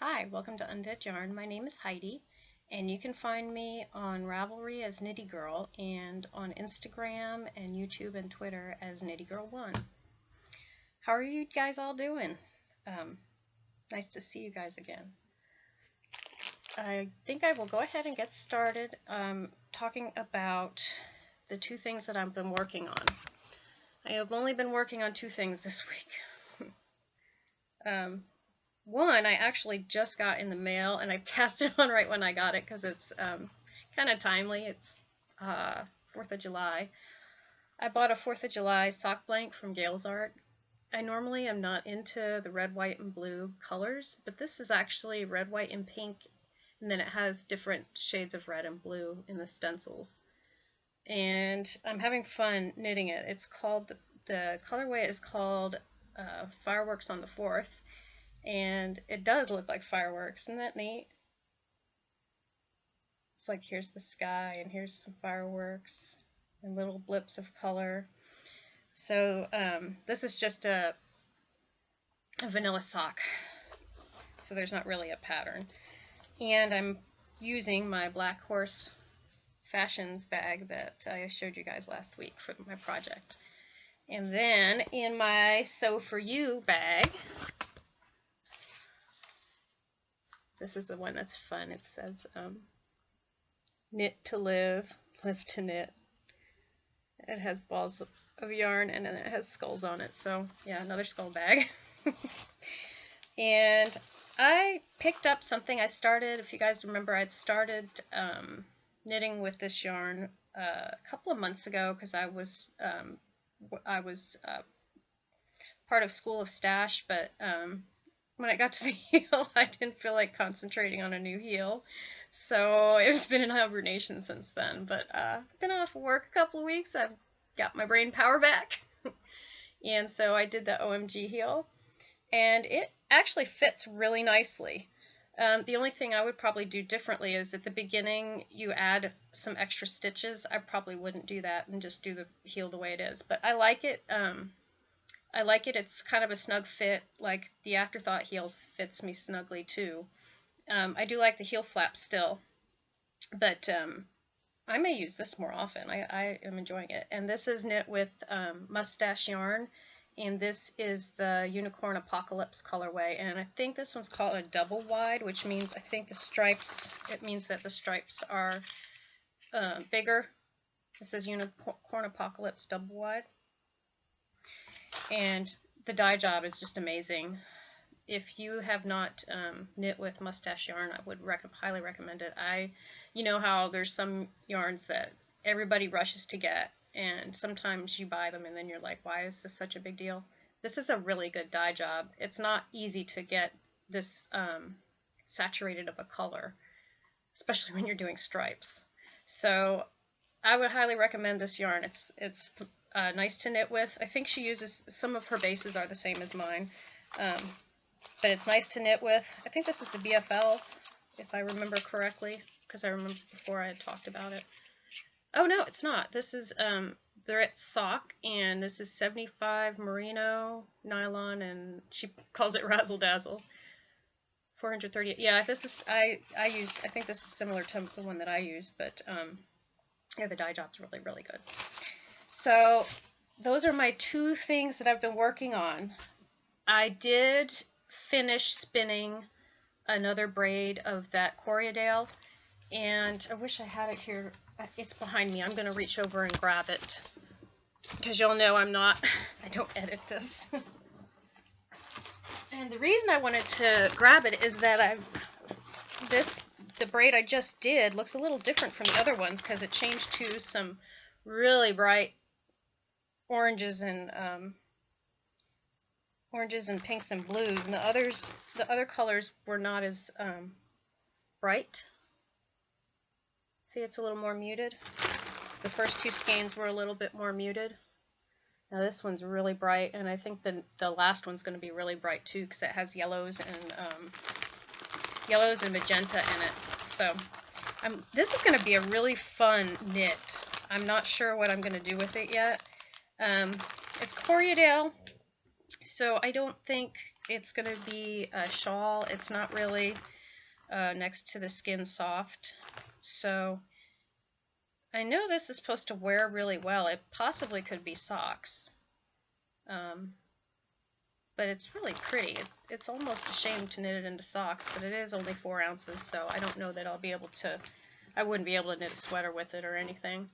Hi, welcome to Undead Yarn. My name is Heidi, and you can find me on Ravelry as Knitty Girl and on Instagram and YouTube and Twitter as Knitty Girl 1. How are you guys all doing? Nice to see you guys again. I think I will go ahead and get started talking about the two things that I've been working on. I have only been working on two things this week. One I actually just got in the mail, and I passed it on right when I got it because it's kind of timely. It's 4th of July. I bought a 4th of July sock blank from Gail's Art. I normally am not into the red, white, and blue colors, but this is actually red, white, and pink, and then it has different shades of red and blue in the stencils. And I'm having fun knitting it. It's called, the colorway is called Fireworks on the 4th. And it does look like fireworks. Isn't that neat? It's like here's the sky and here's some fireworks and little blips of color. So this is just a vanilla sock. So there's not really a pattern. And I'm using my Black Horse Fashions bag that I showed you guys last week for my project. And then in my Sew For You bag, this is the one that's fun. It says, knit to live, live to knit. It has balls of yarn, and then it has skulls on it. So, yeah, another skull bag. And I picked up something I started, if you guys remember, I'd started knitting with this yarn a couple of months ago because I was part of School of Stash, but when I got to the heel, I didn't feel like concentrating on a new heel, so it's been in hibernation since then. But I've been off of work a couple of weeks. I've got my brain power back, and so I did the OMG heel, and it actually fits really nicely. The only thing I would probably do differently is at the beginning you add some extra stitches. I probably wouldn't do that and just do the heel the way it is, but I like it. It's kind of a snug fit, like the Afterthought heel fits me snugly too. I do like the heel flap still, but I may use this more often. I am enjoying it. And this is knit with Mustache yarn, and this is the Unicorn Apocalypse colorway, and I think this one's called a double wide, which means I think the stripes, it means that the stripes are bigger. It says Unicorn Apocalypse double wide. And the dye job is just amazing. If you have not knit with Mustache yarn, I would highly recommend it. You know how there's some yarns that everybody rushes to get, and sometimes you buy them and then you're like, why is this such a big deal? This is a really good dye job. It's not easy to get this saturated of a color, especially when you're doing stripes. So I would highly recommend this yarn. It's nice to knit with. I think she uses, some of her bases are the same as mine, but it's nice to knit with. I think this is the BFL, if I remember correctly, because I remember before I had talked about it. Oh no, it's not. This is they're at sock, and this is 75 merino nylon, and she calls it razzle dazzle. 430. Yeah, this is I think this is similar to the one that I use, but yeah, the dye job's really, really good. So those are my two things that I've been working on. I did finish spinning another braid of that Corriedale, and I wish I had it here. It's behind me. I'm going to reach over and grab it because you'll know I don't edit this. And the reason I wanted to grab it is that the braid I just did looks a little different from the other ones because it changed to some really bright oranges and pinks and blues, and the other colors were not as bright. See, it's a little more muted. The first two skeins were a little bit more muted. Now this one's really bright, and I think the last one's going to be really bright too because it has yellows and magenta in it. So this is going to be a really fun knit. I'm not sure what I'm going to do with it yet. It's Corriedale, so I don't think it's going to be a shawl. It's not really next to the skin soft. So I know this is supposed to wear really well. It possibly could be socks. But it's really pretty. It's almost a shame to knit it into socks, but it is only 4 ounces, so I don't know that I'll be able to, I wouldn't be able to knit a sweater with it or anything.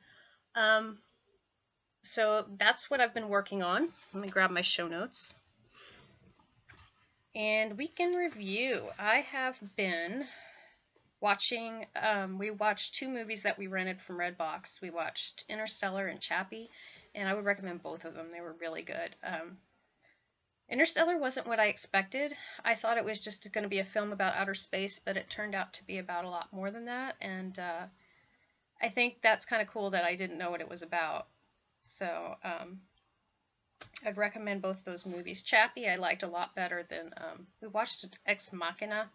So that's what I've been working on. Let me grab my show notes. And weekend review. I have been watching, we watched 2 movies that we rented from Redbox. We watched Interstellar and Chappie, and I would recommend both of them. They were really good. Interstellar wasn't what I expected. I thought it was just going to be a film about outer space, but it turned out to be about a lot more than that, and I think that's kind of cool that I didn't know what it was about. So I'd recommend both those movies. Chappie I liked a lot better than, we watched Ex Machina.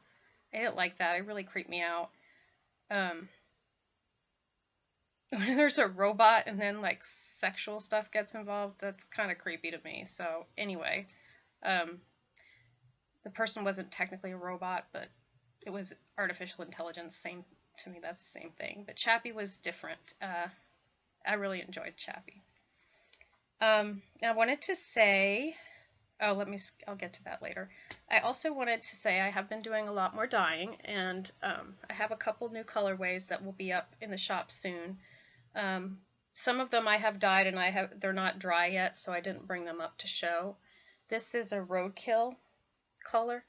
I didn't like that. It really creeped me out. When there's a robot and then like sexual stuff gets involved, that's kind of creepy to me. So anyway, the person wasn't technically a robot, but it was artificial intelligence. Same, to me, that's the same thing. But Chappie was different. I really enjoyed Chappie. I wanted to say, I'll get to that later. I also wanted to say I have been doing a lot more dyeing, and I have a couple new colorways that will be up in the shop soon. Some of them I have dyed and they're not dry yet, so I didn't bring them up to show. This is a roadkill color,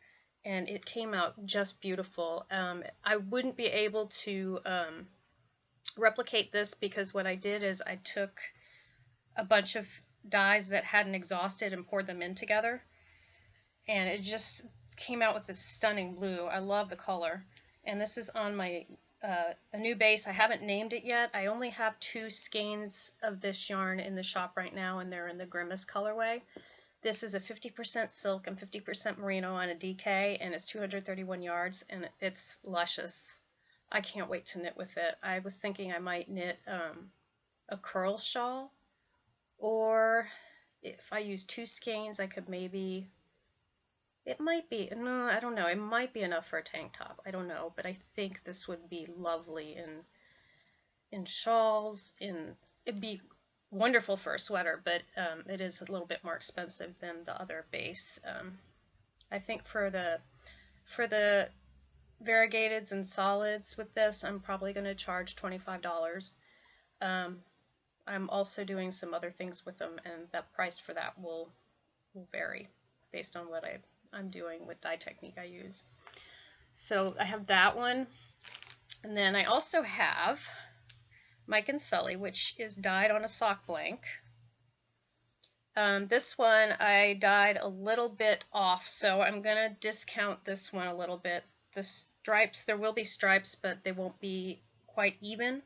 and it came out just beautiful. I wouldn't be able to replicate this because what I did is I took a bunch of dyes that hadn't exhausted and poured them in together, and it just came out with this stunning blue. I love the color, and this is on my a new base. I haven't named it yet. I only have 2 skeins of this yarn in the shop right now, and they're in the Grimace colorway. This is a 50% silk and 50% merino on a DK, and it's 231 yards, and it's luscious. I can't wait to knit with it. I was thinking I might knit a curl shawl, or if I use 2 skeins, I could maybe, it might be, no, I don't know, it might be enough for a tank top. I don't know, but I think this would be lovely in shawls. It'd be wonderful for a sweater, but it is a little bit more expensive than the other base. I think for the variegateds and solids with this, I'm probably going to charge $25. I'm also doing some other things with them, and that price for that will vary based on what I'm doing with dye technique I use. So I have that one, and then I also have Mike and Sully, which is dyed on a sock blank. This one I dyed a little bit off, so I'm gonna discount this one a little bit. The stripes, there will be stripes, but they won't be quite even,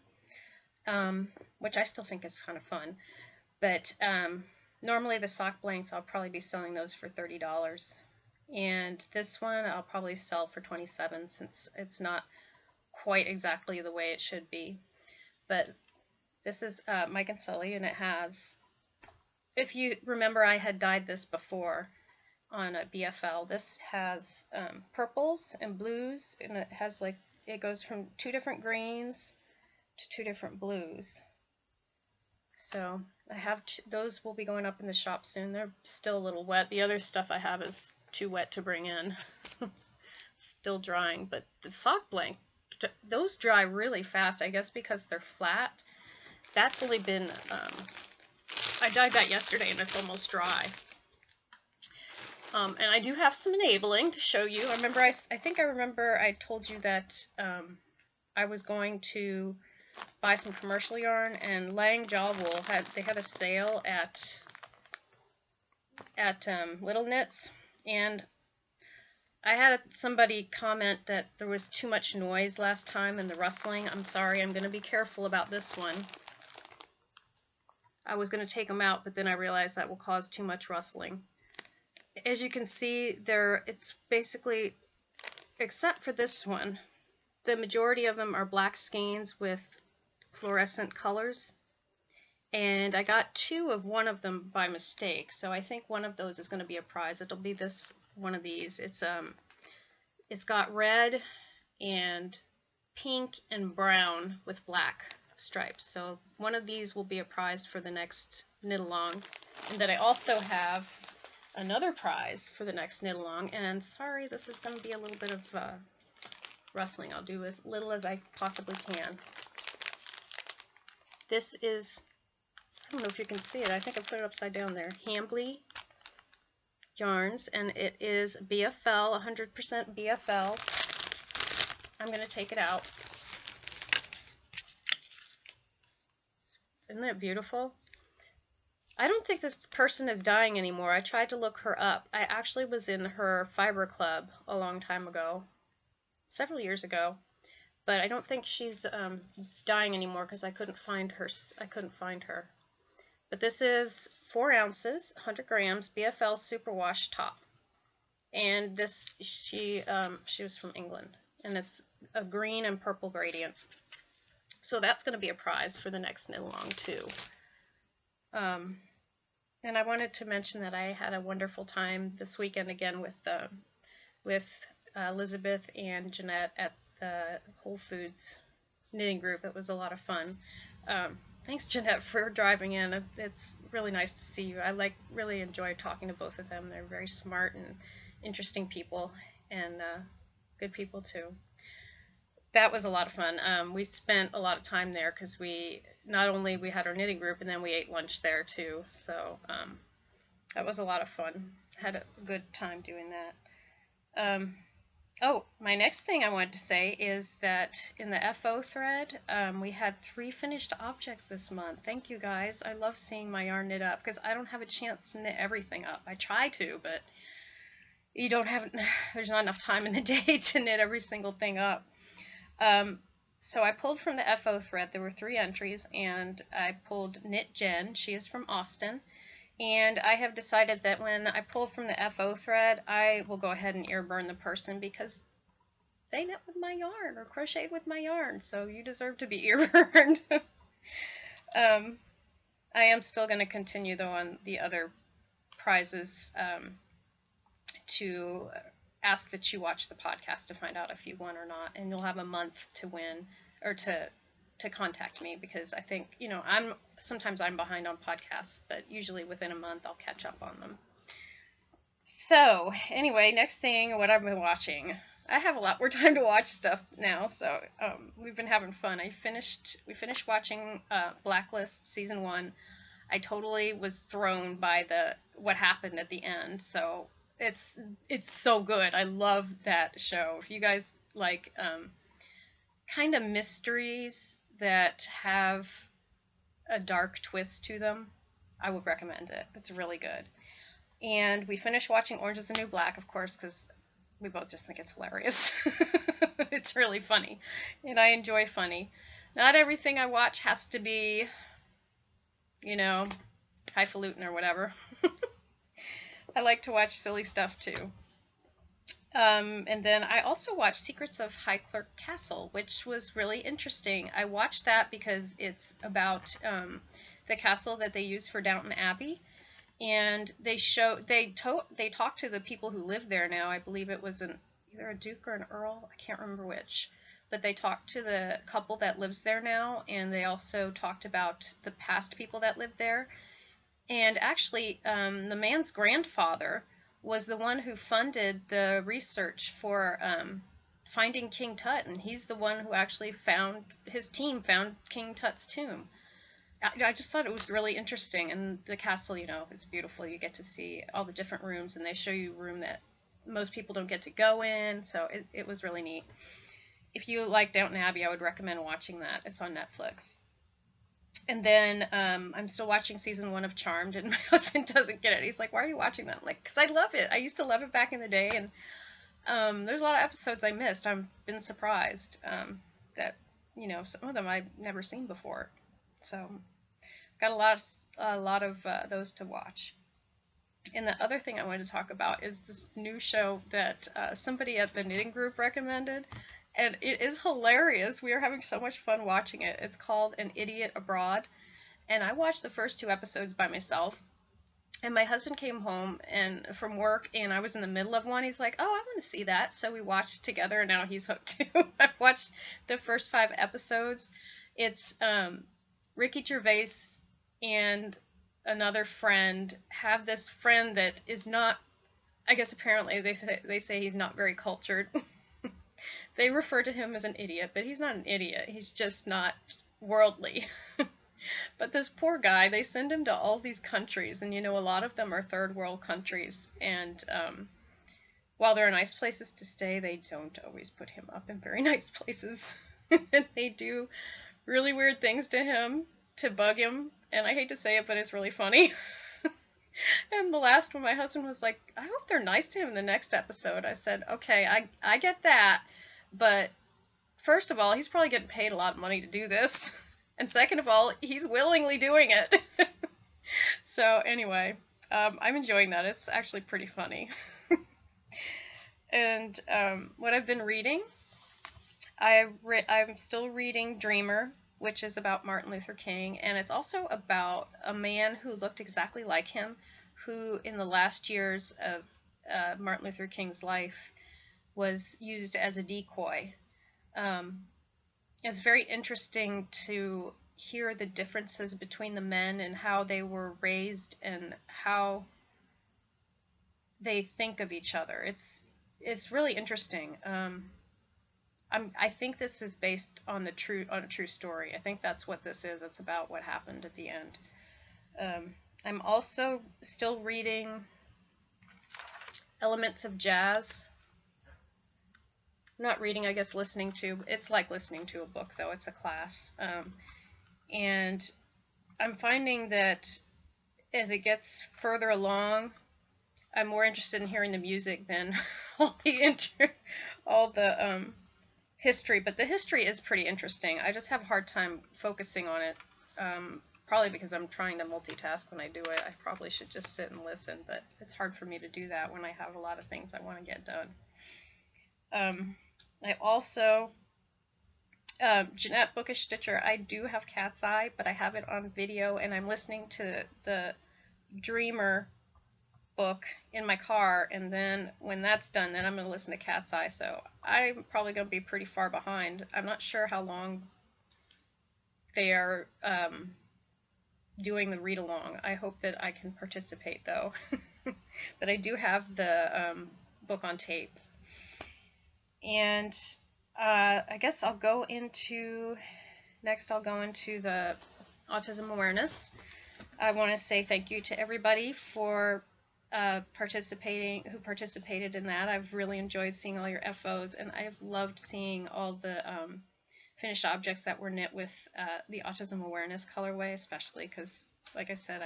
which I still think is kind of fun. But normally the sock blanks, I'll probably be selling those for $30. And this one I'll probably sell for $27 since it's not quite exactly the way it should be. But this is Mike and Sully, and it has, if you remember, I had dyed this before on a BFL. This has purples and blues, and it has like, it goes from 2 different greens to 2 different blues. So I have those will be going up in the shop soon. They're still a little wet. The other stuff I have is too wet to bring in. Still drying, but the sock blank, those dry really fast, I guess because they're flat. That's only been, I dyed that yesterday and it's almost dry. And I do have some enabling to show you. I think I remember I told you that I was going to buy some commercial yarn, and Lang Jaw Wool they had a sale at Little Knits, and I had somebody comment that there was too much noise last time in the rustling. I'm sorry, I'm going to be careful about this one. I was going to take them out, but then I realized that will cause too much rustling. As you can see, it's basically, except for this one, the majority of them are black skeins with fluorescent colors. And I got 2 of one of them by mistake, so I think one of those is going to be a prize. It'll be this one of these. It's got red and pink and brown with black stripes. So one of these will be a prize for the next knit along. And then I also have another prize for the next knit along. And sorry, this is going to be a little bit of rustling. I'll do as little as I possibly can. This is, I don't know if you can see it. I think I put it upside down there. Hambly yarns, and it is BFL, 100% BFL. I'm going to take it out. Isn't that beautiful? I don't think this person is dying anymore. I tried to look her up. I actually was in her fiber club a long time ago, several years ago, but I don't think she's dying anymore because I couldn't find her. But this is 4 ounces, 100 grams, BFL superwash top, and this she was from England, and it's a green and purple gradient. So that's going to be a prize for the next knit along too. And I wanted to mention that I had a wonderful time this weekend again with Elizabeth and Jeanette at the Whole Foods knitting group. It was a lot of fun. Thanks, Jeanette, for driving in. It's really nice to see you. I really enjoy talking to both of them. They're very smart and interesting people, and good people too. That was a lot of fun. We spent a lot of time there because we had our knitting group, and then we ate lunch there too. So that was a lot of fun. Had a good time doing that. Oh, my next thing I wanted to say is that in the FO thread, we had 3 finished objects this month. Thank you, guys. I love seeing my yarn knit up because I don't have a chance to knit everything up. I try to, but there's not enough time in the day to knit every single thing up. So I pulled from the FO thread. There were 3 entries, and I pulled Knit Jen. She is from Austin. And I have decided that when I pull from the FO thread, I will go ahead and ear burn the person because they knit with my yarn or crocheted with my yarn. So you deserve to be ear burned. I am still going to continue, though, on the other prizes to ask that you watch the podcast to find out if you won or not. And you'll have a month to win or to contact me because I think, sometimes I'm behind on podcasts, but usually within a month I'll catch up on them. So anyway, next thing, what I've been watching. I have a lot more time to watch stuff now, so we've been having fun. We finished watching Blacklist season 1. I totally was thrown by what happened at the end, so it's so good. I love that show. If you guys like kind of mysteries that have a dark twist to them, I would recommend it. It's really good. And we finished watching Orange is the New Black, of course, because we both just think it's hilarious. It's really funny, and I enjoy funny. Not everything I watch has to be, highfalutin or whatever. I like to watch silly stuff too. And then I also watched Secrets of High Clerk Castle, which was really interesting. I watched that because it's about the castle that they use for Downton Abbey, and they talk to the people who live there now. I believe it was either a duke or an earl. I can't remember which, but they talked to the couple that lives there now, and they also talked about the past people that lived there. And actually, the man's grandfather was the one who funded the research for finding King Tut, and he's the one who actually found King Tut's tomb. I just thought it was really interesting, and the castle, it's beautiful. You get to see all the different rooms, and they show you a room that most people don't get to go in, so it was really neat. If you like Downton Abbey, I would recommend watching that. It's on Netflix. And then I'm still watching season 1 of Charmed, and my husband doesn't get it. He's like, "Why are you watching that?" I'm like, "Because I love it. I used to love it back in the day, and there's a lot of episodes I missed. I've been surprised that some of them I've never seen before. So got a lot of those to watch. And the other thing I wanted to talk about is this new show that somebody at the knitting group recommended. And it is hilarious. We are having so much fun watching it. It's called An Idiot Abroad. And I watched the first 2 episodes by myself. And my husband came home and from work, and I was in the middle of one. He's like, "Oh, I want to see that." So we watched together, and now he's hooked too. I've watched the first 5 episodes. It's Ricky Gervais and another friend have this friend that is not. I guess apparently they say he's not very cultured. They refer to him as an idiot, but he's not an idiot. He's just not worldly. But this poor guy, they send him to all these countries, and a lot of them are third world countries. And while there are nice places to stay, they don't always put him up in very nice places. And they do really weird things to him to bug him. And I hate to say it, but it's really funny. And the last one, my husband was like, "I hope they're nice to him in the next episode." I said, "Okay, I get that. But first of all, he's probably getting paid a lot of money to do this. And second of all, he's willingly doing it." So anyway, I'm enjoying that. It's actually pretty funny. And what I've been reading, I'm still reading Dreamer, which is about Martin Luther King, and it's also about a man who looked exactly like him, who in the last years of Martin Luther King's life was used as a decoy. It's very interesting to hear the differences between the men and how they were raised and how they think of each other. It's really interesting. I think this is based on a true story. I think that's what this is. It's about what happened at the end. I'm also still reading Elements of Jazz. Not reading, I guess listening to. It's like listening to a book, though. It's a class. And I'm finding that as it gets further along, I'm more interested in hearing the music than all the history. But the history is pretty interesting. I just have a hard time focusing on it. Probably because I'm trying to multitask when I do it. I probably should just sit and listen, but it's hard for me to do that when I have a lot of things I want to get done. I also, Jeanette Bookish Stitcher, I do have Cat's Eye, but I have it on video, and I'm listening to the Dreamer book in my car, and then when that's done, then I'm going to listen to Cat's Eye, so I'm probably going to be pretty far behind. I'm not sure how long they are doing the read-along. I hope that I can participate, though. But I do have the book on tape. And I guess I'll go into the autism awareness. I want to say thank you to everybody for who participated in that. I've really enjoyed seeing all your FOs, and I've loved seeing all the finished objects that were knit with the autism awareness colorway, especially because, like I said,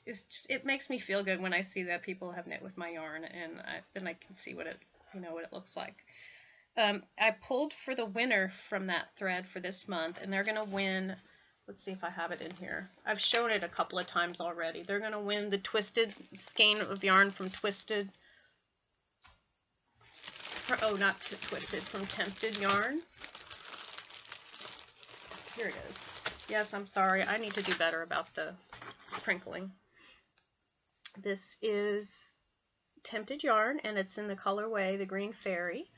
it makes me feel good when I see that people have knit with my yarn, and then I can see what it looks like. I pulled for the winner from that thread for this month, and they're going to win. Let's see if I have it in here. I've shown it a couple of times already. They're going to win the Twisted skein of yarn from Twisted. Oh, not Twisted, from Tempted Yarns. Here it is. Yes, I'm sorry. I need to do better about the crinkling. This is Tempted Yarn, and it's in the colorway, the Green Fairy.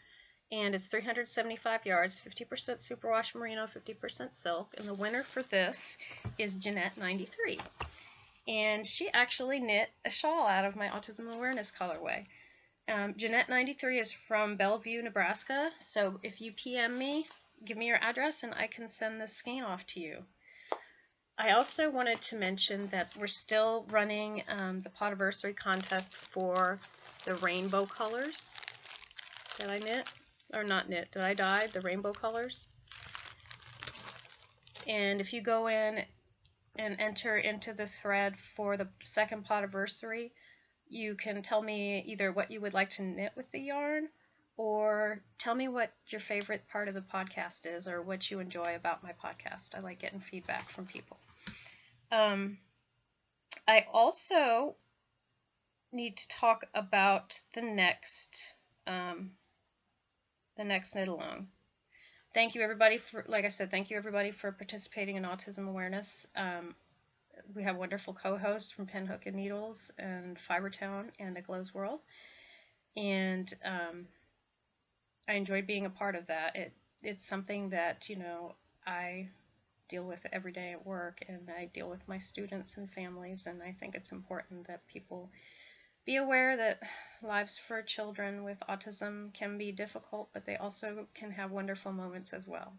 And it's 375 yards, 50% superwash merino, 50% silk. And the winner for this is Jeanette93. And she actually knit a shawl out of my autism awareness colorway. Jeanette93 is from Bellevue, Nebraska. So if you PM me, give me your address, and I can send this skein off to you. I also wanted to mention that we're still running the Podiversary contest for the rainbow colors that I knit. Or not knit, did I dye the rainbow colors? And if you go in and enter into the thread for the second Podiversary, you can tell me either what you would like to knit with the yarn, or tell me what your favorite part of the podcast is, or what you enjoy about my podcast. I like getting feedback from people. I also need to talk about the next knit along. Thank you everybody for, like I said, thank you everybody for participating in autism awareness. We have wonderful co-hosts from Pinhook and Needles and Fibertown and Aglows World, and I enjoyed being a part of that. It's something that I deal with every day at work, and I deal with my students and families, and I think it's important that people be aware that lives for children with autism can be difficult, but they also can have wonderful moments as well.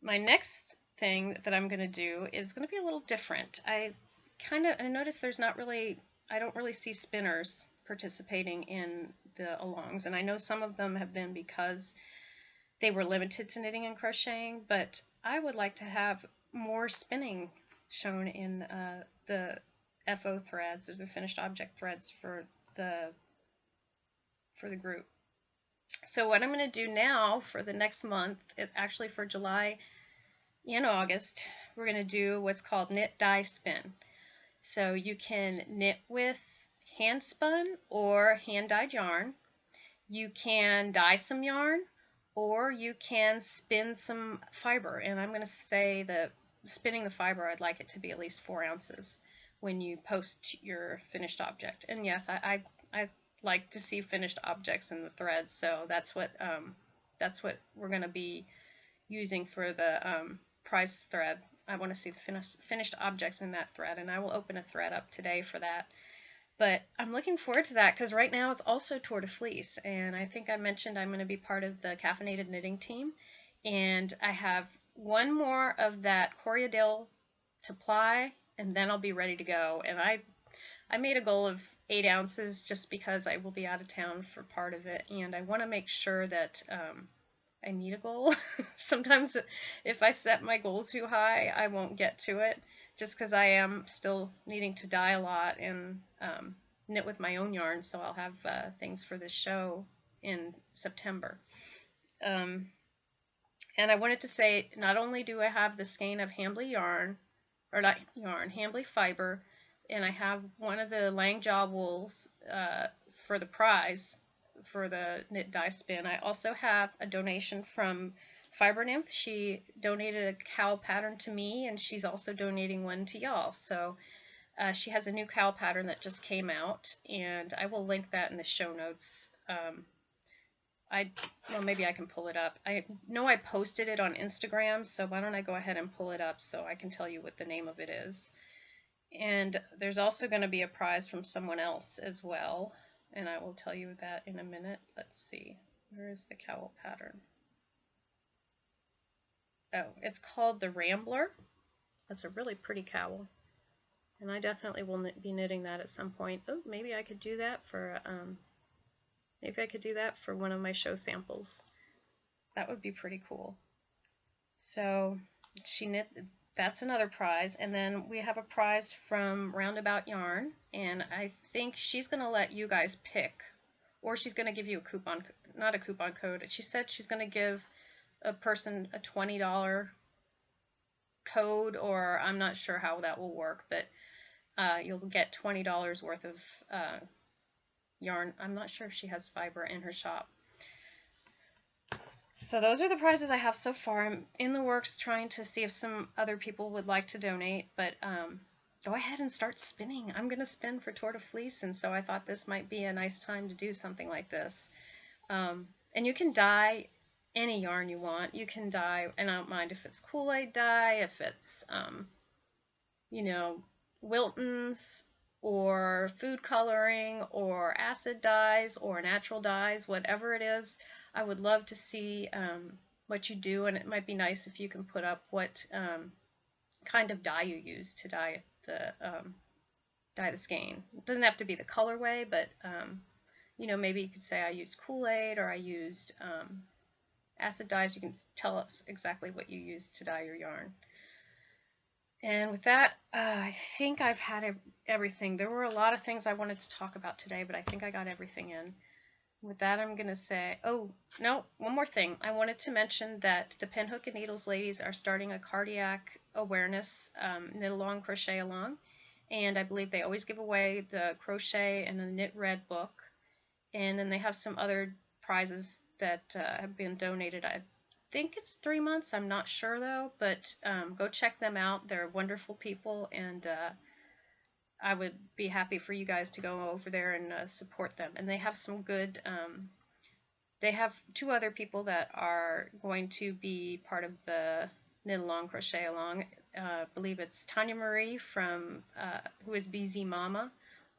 My next thing that I'm going to do is going to be a little different. I noticed I don't really see spinners participating in the alongs, and I know some of them have been because they were limited to knitting and crocheting, but I would like to have more spinning shown in the FO threads, or the finished object threads, for the group. So what I'm going to do now for the next month, actually for July and August, we're going to do what's called knit, dye, spin. So you can knit with hand spun or hand dyed yarn. You can dye some yarn, or you can spin some fiber. And I'm going to say that spinning the fiber, I'd like it to be at least 4 ounces when you post your finished object. And yes, I like to see finished objects in the threads, so that's what we're going to be using for the prize thread. I want to see the finished objects in that thread, and I will open a thread up today for that. But I'm looking forward to that because right now it's also Tour de Fleece, and I think I mentioned I'm going to be part of the caffeinated knitting team, and I have one more of that Corriedale to ply, and then I'll be ready to go. And I made a goal of 8 ounces just because I will be out of town for part of it, and I want to make sure that I meet a goal. Sometimes if I set my goal too high, I won't get to it, just because I am still needing to dye a lot and knit with my own yarn, so I'll have things for this show in September. And I wanted to say, not only do I have the skein of Hambly yarn, or not yarn, Hambly fiber, and I have one of the Langjaw wools for the prize for the knit dye spin. I also have a donation from Fiber Nymph. She donated a cowl pattern to me, and she's also donating one to y'all. So she has a new cowl pattern that just came out, and I will link that in the show notes. Well, maybe I can pull it up. I know I posted it on Instagram, so why don't I go ahead and pull it up so I can tell you what the name of it is. And there's also going to be a prize from someone else as well, and I will tell you that in a minute. Let's see. Where is the cowl pattern? Oh, it's called the Rambler. That's a really pretty cowl, and I definitely will be knitting that at some point. Oh, maybe I could do that for one of my show samples. That would be pretty cool. So she knit. That's another prize, and then we have a prize from Roundabout Yarn, and I think she's going to let you guys pick, or she's going to give you a coupon, not a coupon code. She said she's going to give a person a $20 code, or I'm not sure how that will work, but you'll get $20 worth of yarn. I'm not sure if she has fiber in her shop. So those are the prizes I have so far. I'm in the works trying to see if some other people would like to donate, but go ahead and start spinning. I'm going to spin for Tour de Fleece, and so I thought this might be a nice time to do something like this. And you can dye any yarn you want. You can dye, and I don't mind if it's Kool-Aid dye, if it's, Wilton's, or food coloring, or acid dyes, or natural dyes, whatever it is. I would love to see what you do, and it might be nice if you can put up what kind of dye you use to dye the skein. It doesn't have to be the colorway, but maybe you could say I used Kool-Aid, or I used acid dyes. You can tell us exactly what you used to dye your yarn. And with that, I think I've had everything. There were a lot of things I wanted to talk about today, but I think I got everything in. With that, I'm going to say, oh, no, one more thing. I wanted to mention that the Pinhook and Needles ladies are starting a cardiac awareness knit along, crochet along, and I believe they always give away the crochet and the knit red book, and then they have some other prizes that have been donated. think it's 3 months. I'm not sure though, but go check them out. They're wonderful people, and I would be happy for you guys to go over there and support them. And they have some good. They have 2 other people that are going to be part of the Knit Along Crochet Along. I believe it's Tanya Marie from who is BZ Mama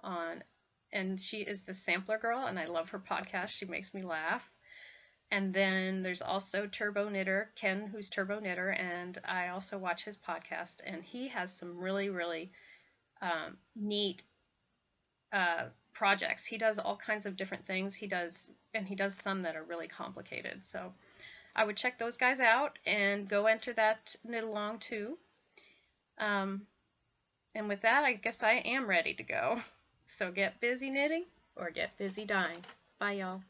on, and she is the Sampler Girl, and I love her podcast. She makes me laugh. And then there's also Turbo Knitter, Ken, who's Turbo Knitter, and I also watch his podcast, and he has some really, really neat projects. He does all kinds of different things. He does some that are really complicated. So I would check those guys out and go enter that knit along too. And with that, I guess I am ready to go. So get busy knitting or get busy dyeing. Bye, y'all.